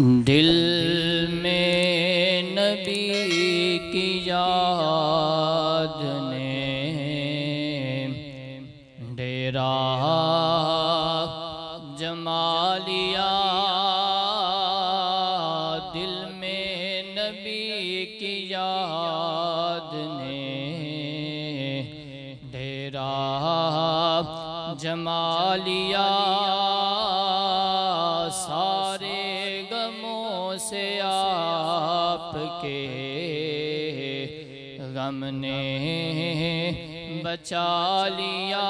دل میں نبی کی یاد نے ڈیرا جما لیا، دل میں نبی کی یاد نے ڈیرا جما لیا، سارے غموں سے آپ کے غم نے بچا لیا،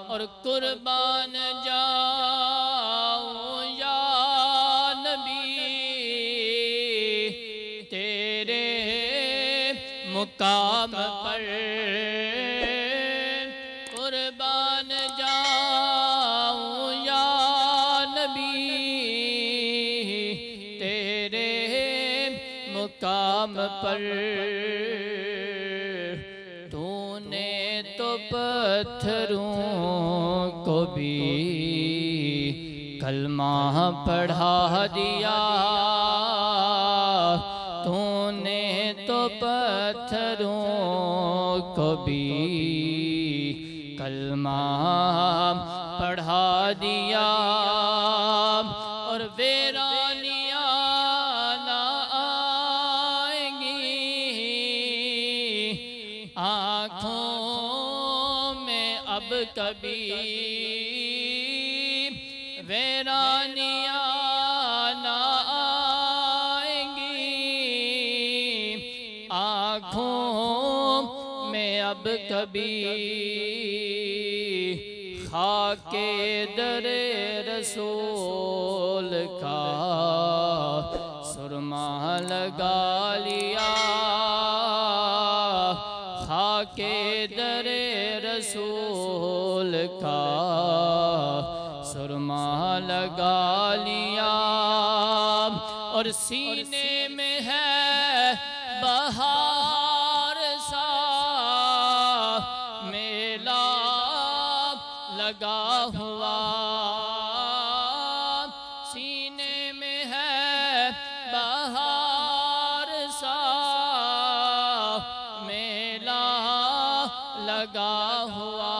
اور قربان جاؤں یا نبی تیرے مقام پر، قربان جاؤں یا نبی تیرے مقام پر، تو نے تو پتھروں کو بھی کلمہ پڑھا دیا، تو نے تو پتھروں کو بھی کلمہ پڑھا دیا، اور ویرانیاں نہ آئیں گی آنکھوں میں اب کبھی، ویرانیاں نہ آئیں گی آنکھوں میں اب کبھی، خاک در رسول کا سرما لگا لیا، خاک در رسول کا سرما لگا لیا، اور سینے میں ہے بہار سا میلہ لگا ہوا، سینے میں ہے بہار سا میلہ لگا ہوا،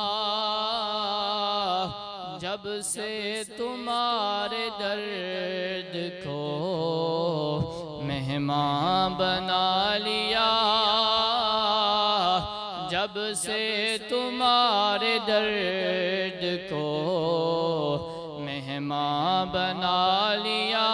جب سے تمہارے درد کو مہمان بنا لیا، جب سے تمہارے درد کو مہمان بنا لیا،